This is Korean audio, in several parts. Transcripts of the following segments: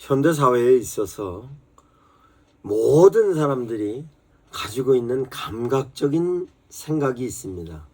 현대사회에 있어서 모든 사람들이 가지고 있는 감각적인 생각이 있습니다.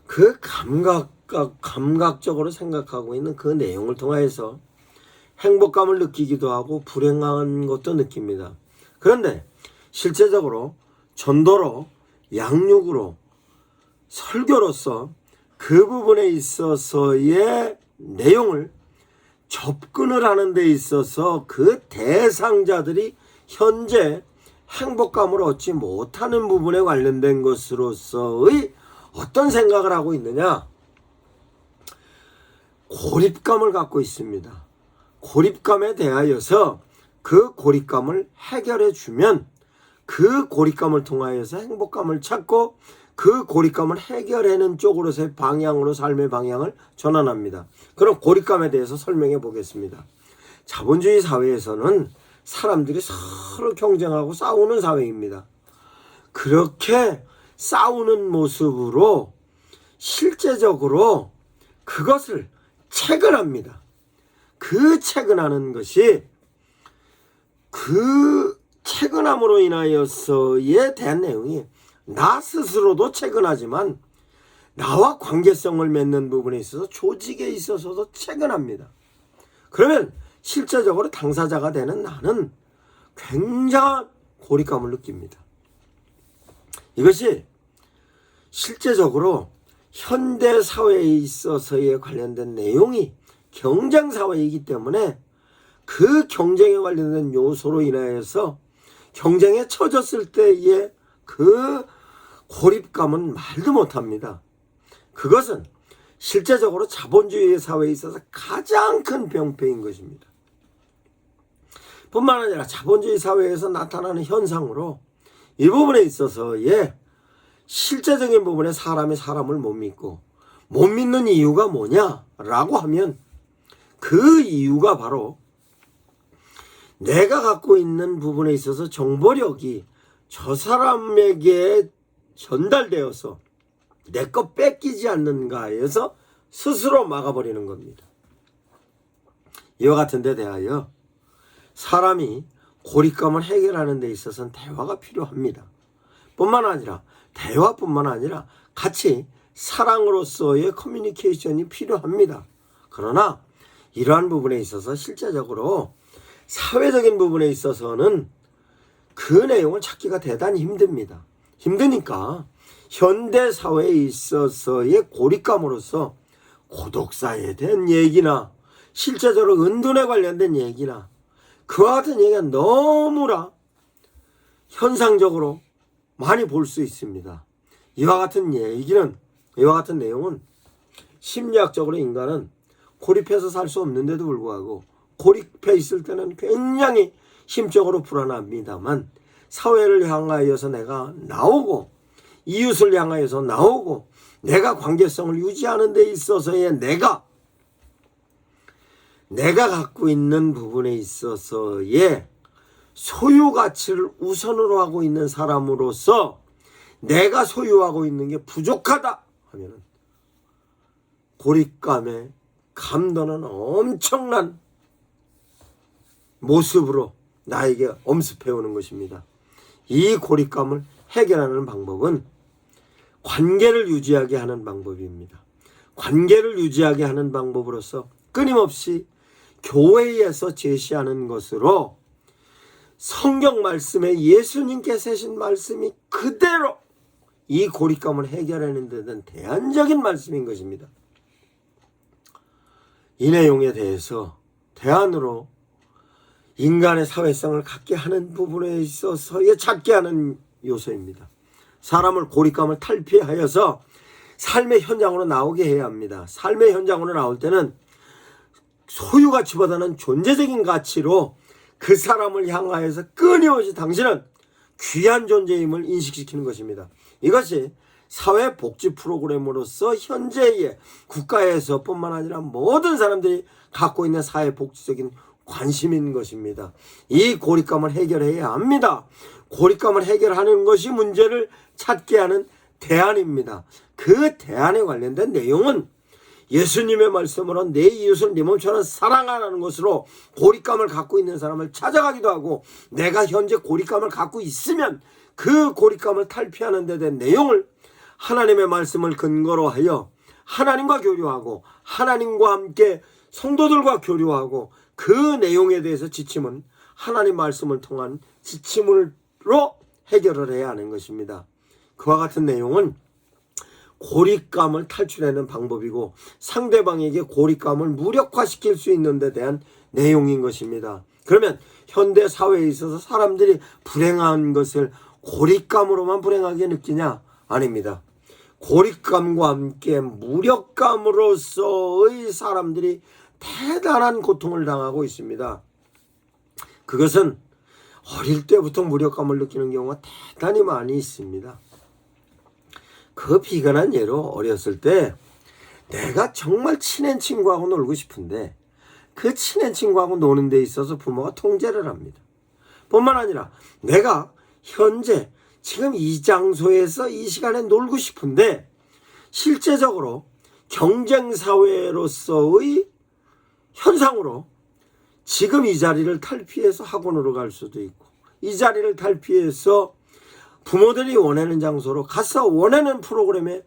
그 감각적으로 생각하고 있는 그 내용을 통해서 행복감을 느끼기도 하고 불행한 것도 느낍니다. 그런데 실제적으로 전도로, 양육으로, 설교로서 그 부분에 있어서의 내용을 접근을 하는 데 있어서 그 대상자들이 현재 행복감을 얻지 못하는 부분에 관련된 것으로서의 어떤 생각을 하고 있느냐? 고립감을 갖고 있습니다. 고립감에 대하여서 그 고립감을 해결해 주면 그 고립감을 통하여서 행복감을 찾고 그 고립감을 해결하는 쪽으로서의 방향으로 삶의 방향을 전환합니다. 그럼 고립감에 대해서 설명해 보겠습니다. 자본주의 사회에서는 사람들이 서로 경쟁하고 싸우는 사회입니다. 그렇게 싸우는 모습으로 실제적으로 그것을 체근합니다. 그 체근하는 것이 그 체근함으로 인하여서에 대한 내용이 나 스스로도 체근하지만 나와 관계성을 맺는 부분에 있어서 조직에 있어서도 체근합니다. 그러면 실제적으로 당사자가 되는 나는 굉장한 고립감을 느낍니다. 이것이 실제적으로 현대사회에 있어서에 관련된 내용이 경쟁사회이기 때문에 그 경쟁에 관련된 요소로 인하여서 경쟁에 처졌을 때의 그 고립감은 말도 못합니다. 그것은 실제적으로 자본주의 사회에 있어서 가장 큰 병폐인 것입니다. 뿐만 아니라 자본주의 사회에서 나타나는 현상으로 이 부분에 있어서의 실제적인 부분에 사람이 사람을 못 믿고 못 믿는 이유가 뭐냐라고 하면 그 이유가 바로 내가 갖고 있는 부분에 있어서 정보력이 저 사람에게 전달되어서 내 거 뺏기지 않는가에서 스스로 막아버리는 겁니다. 이와 같은 데 대하여 사람이 고립감을 해결하는 데 있어서는 대화가 필요합니다. 뿐만 아니라 대화뿐만 아니라 같이 사랑으로서의 커뮤니케이션이 필요합니다. 그러나 이러한 부분에 있어서 실제적으로 사회적인 부분에 있어서는 그 내용을 찾기가 대단히 힘듭니다. 힘드니까 현대사회에 있어서의 고립감으로서 고독사에 대한 얘기나 실제적으로 은둔에 관련된 얘기나 그와 같은 얘기가 너무나 현상적으로 많이 볼 수 있습니다. 이와 같은 내용은 심리학적으로 인간은 고립해서 살 수 없는데도 불구하고 고립해 있을 때는 굉장히 심적으로 불안합니다만 사회를 향하여서 내가 나오고 이웃을 향하여서 나오고 내가 관계성을 유지하는 데 있어서의 내가 갖고 있는 부분에 있어서의 소유 가치를 우선으로 하고 있는 사람으로서 내가 소유하고 있는 게 부족하다 하면 고립감의 감도는 엄청난 모습으로 나에게 엄습해 오는 것입니다. 이 고립감을 해결하는 방법은 관계를 유지하게 하는 방법입니다. 관계를 유지하게 하는 방법으로서 끊임없이 교회에서 제시하는 것으로 성경 말씀에 예수님께서 하신 말씀이 그대로 이 고립감을 해결하는 데는 대안적인 말씀인 것입니다. 이 내용에 대해서 대안으로 인간의 사회성을 갖게 하는 부분에 있어서의 찾게 하는 요소입니다. 사람을 고립감을 탈피하여서 삶의 현장으로 나오게 해야 합니다. 삶의 현장으로 나올 때는 소유 가치보다는 존재적인 가치로 그 사람을 향하여서 끊임없이 당신은 귀한 존재임을 인식시키는 것입니다. 이것이 사회복지 프로그램으로서 현재의 국가에서 뿐만 아니라 모든 사람들이 갖고 있는 사회복지적인 관심인 것입니다. 이 고립감을 해결해야 합니다. 고립감을 해결하는 것이 문제를 찾게 하는 대안입니다. 그 대안에 관련된 내용은 예수님의 말씀으로 내 이웃을 네 몸처럼 사랑하라는 것으로 고립감을 갖고 있는 사람을 찾아가기도 하고, 내가 현재 고립감을 갖고 있으면 그 고립감을 탈피하는 데 대한 내용을 하나님의 말씀을 근거로 하여 하나님과 교류하고 하나님과 함께 성도들과 교류하고, 그 내용에 대해서 지침은 하나님 말씀을 통한 지침으로 해결을 해야 하는 것입니다. 그와 같은 내용은 고립감을 탈출하는 방법이고, 상대방에게 고립감을 무력화시킬 수 있는 데 대한 내용인 것입니다. 그러면 현대 사회에 있어서 사람들이 불행한 것을 고립감으로만 불행하게 느끼냐? 아닙니다. 고립감과 함께 무력감으로서의 사람들이 대단한 고통을 당하고 있습니다. 그것은 어릴 때부터 무력감을 느끼는 경우가 대단히 많이 있습니다. 그 비근한 예로, 어렸을 때 내가 정말 친한 친구하고 놀고 싶은데 그 친한 친구하고 노는 데 있어서 부모가 통제를 합니다. 뿐만 아니라 내가 현재 지금 이 장소에서 이 시간에 놀고 싶은데 실제적으로 경쟁사회로서의 현상으로 지금 이 자리를 탈피해서 학원으로 갈 수도 있고, 이 자리를 탈피해서 부모들이 원하는 장소로 가서 원하는 프로그램에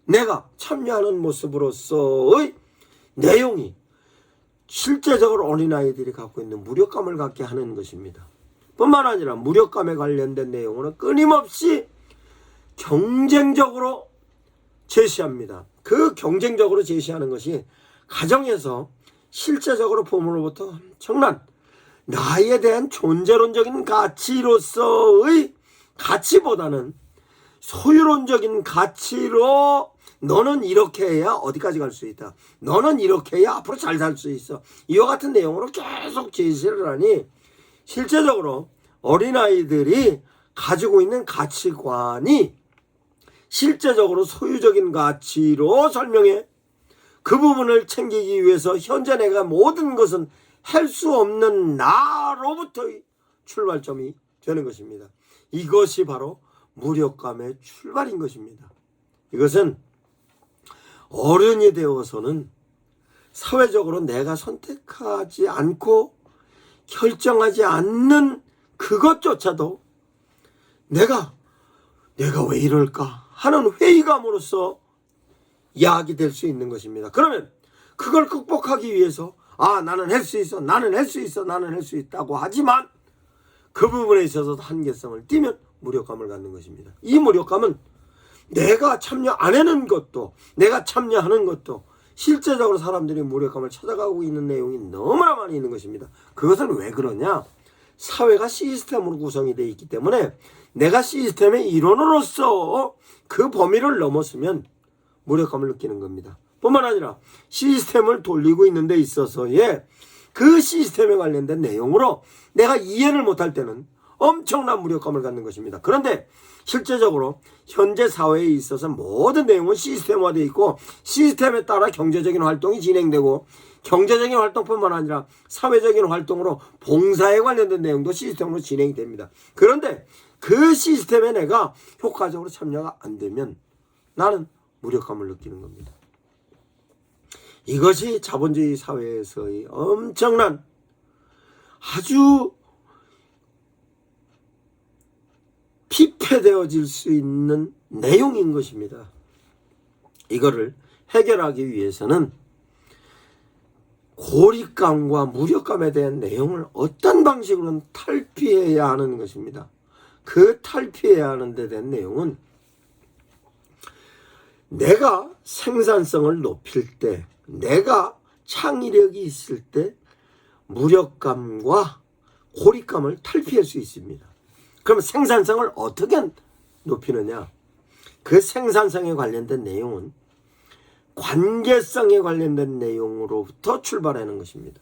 내가 참여하는 모습으로서의 내용이 실제적으로 어린아이들이 갖고 있는 무력감을 갖게 하는 것입니다. 뿐만 아니라 무력감에 관련된 내용으로 끊임없이 경쟁적으로 제시합니다. 그 경쟁적으로 제시하는 것이 가정에서 실제적으로 부모로부터 엄청난 나에 대한 존재론적인 가치로서의 가치보다는 소유론적인 가치로, 너는 이렇게 해야 어디까지 갈 수 있다, 너는 이렇게 해야 앞으로 잘 살 수 있어, 이와 같은 내용으로 계속 제시를 하니 실제적으로 어린아이들이 가지고 있는 가치관이 실제적으로 소유적인 가치로 설명해 그 부분을 챙기기 위해서 현재 내가 모든 것은 할 수 없는 나로부터의 출발점이 되는 것입니다. 이것이 바로 무력감의 출발인 것입니다. 이것은 어른이 되어서는 사회적으로 내가 선택하지 않고 결정하지 않는 그것조차도 내가 왜 이럴까 하는 회의감으로써 야기될 수 있는 것입니다. 그러면 그걸 극복하기 위해서 나는 할 수 있어, 나는 할 수 있어, 나는 할 수 있다고 하지만 그 부분에 있어서 한계성을 띠면 무력감을 갖는 것입니다. 이 무력감은 내가 참여 안 하는 것도, 내가 참여하는 것도 실제적으로 사람들이 무력감을 찾아가고 있는 내용이 너무나 많이 있는 것입니다. 그것은 왜 그러냐? 사회가 시스템으로 구성이 되어 있기 때문에 내가 시스템의 일원으로서 그 범위를 넘었으면 무력감을 느끼는 겁니다. 뿐만 아니라 시스템을 돌리고 있는 데 있어서의 그 시스템에 관련된 내용으로 내가 이해를 못할 때는 엄청난 무력감을 갖는 것입니다. 그런데 실제적으로 현재 사회에 있어서 모든 내용은 시스템화되어 있고, 시스템에 따라 경제적인 활동이 진행되고, 경제적인 활동뿐만 아니라 사회적인 활동으로 봉사에 관련된 내용도 시스템으로 진행이 됩니다. 그런데 그 시스템에 내가 효과적으로 참여가 안 되면 나는 무력감을 느끼는 겁니다. 이것이 자본주의 사회에서의 엄청난 아주 피폐되어질 수 있는 내용인 것입니다. 이거를 해결하기 위해서는 고립감과 무력감에 대한 내용을 어떤 방식으로는 탈피해야 하는 것입니다. 그 탈피해야 하는 데 대한 내용은 내가 생산성을 높일 때, 내가 창의력이 있을 때 무력감과 고립감을 탈피할 수 있습니다. 그럼 생산성을 어떻게 높이느냐? 그 생산성에 관련된 내용은 관계성에 관련된 내용으로부터 출발하는 것입니다.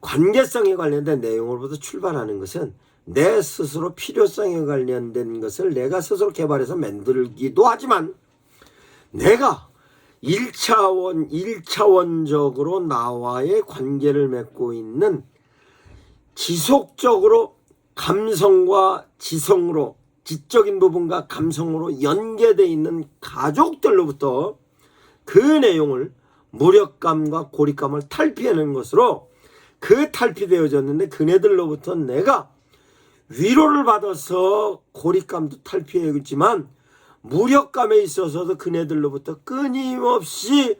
관계성에 관련된 내용으로부터 출발하는 것은 내 스스로 필요성에 관련된 것을 내가 스스로 개발해서 만들기도 하지만, 내가 1차원적으로 나와의 관계를 맺고 있는 지속적으로 감성과 지성으로, 지적인 부분과 감성으로 연계되어 있는 가족들로부터 그 내용을 무력감과 고립감을 탈피하는 것으로 그 탈피되어졌는데 그네들로부터 내가 위로를 받아서 고립감도 탈피했지만 무력감에 있어서도 그네들로부터 끊임없이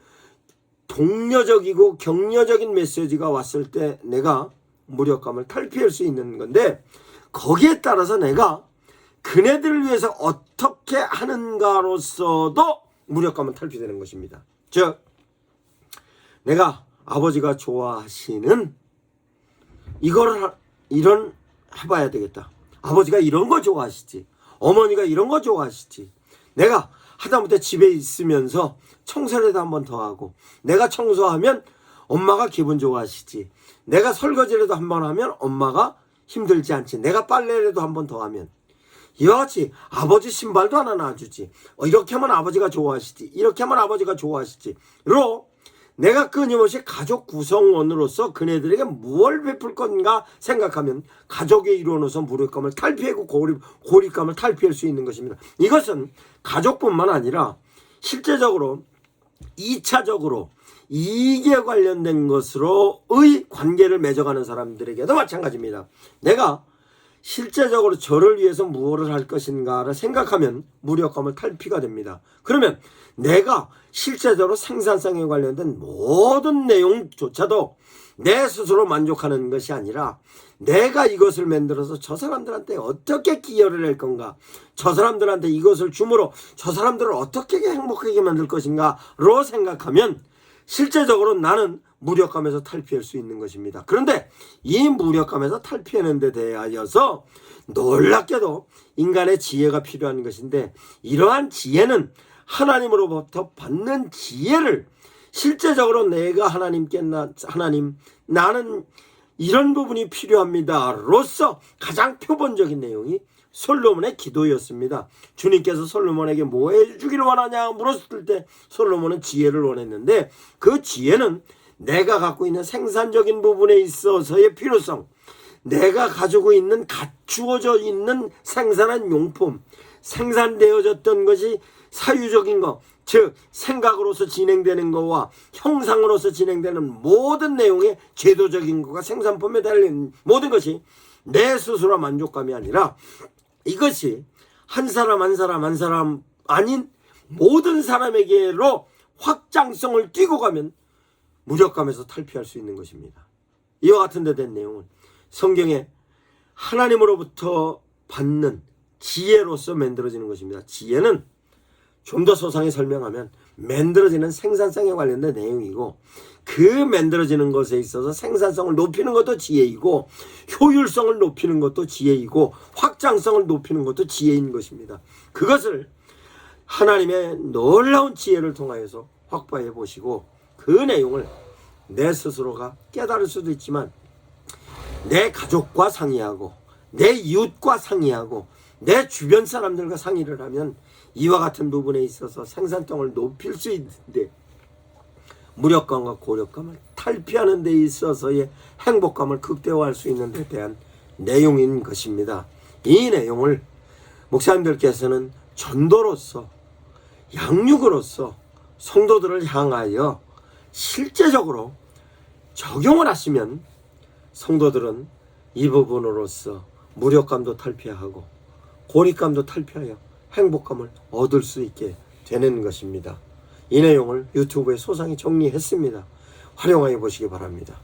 독려적이고 격려적인 메시지가 왔을 때 내가 무력감을 탈피할 수 있는 건데, 거기에 따라서 내가 그네들을 위해서 어떻게 하는가로서도 무력감은 탈피되는 것입니다. 즉 내가 아버지가 좋아하시는 이런 해봐야 되겠다. 아버지가 이런 거 좋아하시지, 어머니가 이런 거 좋아하시지, 내가 하다못해 집에 있으면서 청소라도 한 번 더 하고, 내가 청소하면 엄마가 기분 좋아하시지, 내가 설거지라도 한 번 하면 엄마가 힘들지 않지, 내가 빨래라도 한 번 더 하면 이와 같이 아버지 신발도 하나 놔주지, 이렇게 하면 아버지가 좋아하시지, 이렇게 하면 아버지가 좋아하시지.로 내가 끊임없이 가족 구성원으로서 그네들에게 무엇을 베풀 건가 생각하면 가족의 일원으로서 무력감을 탈피하고 고립감을 탈피할 수 있는 것입니다. 이것은 가족뿐만 아니라 실제적으로 2차적으로 이익에 관련된 것으로의 관계를 맺어가는 사람들에게도 마찬가지입니다. 내가 실제적으로 저를 위해서 무엇을 할 것인가를 생각하면 무력감을 탈피가 됩니다. 그러면 내가 실제적으로 생산성에 관련된 모든 내용조차도 내 스스로 만족하는 것이 아니라 내가 이것을 만들어서 저 사람들한테 어떻게 기여를 할 건가, 저 사람들한테 이것을 줌으로 저 사람들을 어떻게 행복하게 만들 것인가로 생각하면 실제적으로 나는 무력감에서 탈피할 수 있는 것입니다. 그런데 이 무력감에서 탈피하는 데 대하여서 놀랍게도 인간의 지혜가 필요한 것인데, 이러한 지혜는 하나님으로부터 받는 지혜를 실제적으로 내가 하나님께 하나님 나는 이런 부분이 필요합니다 로서 가장 표본적인 내용이 솔로몬의 기도였습니다. 주님께서 솔로몬에게 뭐 해주기를 원하냐 물었을 때 솔로몬은 지혜를 원했는데, 그 지혜는 내가 갖고 있는 생산적인 부분에 있어서의 필요성, 내가 가지고 있는 갖추어져 있는 생산한 용품, 생산되어졌던 것이 사유적인 것, 즉 생각으로서 진행되는 것과 형상으로서 진행되는 모든 내용의 제도적인 것과 생산품에 달린 모든 것이 내 스스로 만족감이 아니라 이것이 한 사람 한 사람 아닌 모든 사람에게로 확장성을 띠고 가면 무력감에서 탈피할 수 있는 것입니다. 이와 같은 데 된 내용은 성경에 하나님으로부터 받는 지혜로서 만들어지는 것입니다. 지혜는 좀 더 소상히 설명하면 만들어지는 생산성에 관련된 내용이고, 그 만들어지는 것에 있어서 생산성을 높이는 것도 지혜이고, 효율성을 높이는 것도 지혜이고, 확장성을 높이는 것도 지혜인 것입니다. 그것을 하나님의 놀라운 지혜를 통하여서 확보해 보시고 그 내용을 내 스스로가 깨달을 수도 있지만 내 가족과 상의하고 내 이웃과 상의하고 내 주변 사람들과 상의를 하면 이와 같은 부분에 있어서 생산성을 높일 수 있는데, 무력감과 고력감을 탈피하는 데 있어서의 행복감을 극대화할 수 있는 데 대한 내용인 것입니다. 이 내용을 목사님들께서는 전도로서 양육으로서 성도들을 향하여 실제적으로 적용을 하시면 성도들은 이 부분으로서 무력감도 탈피하고 고립감도 탈피하여 행복감을 얻을 수 있게 되는 것입니다. 이 내용을 유튜브에 소상히 정리했습니다. 활용하여 보시기 바랍니다.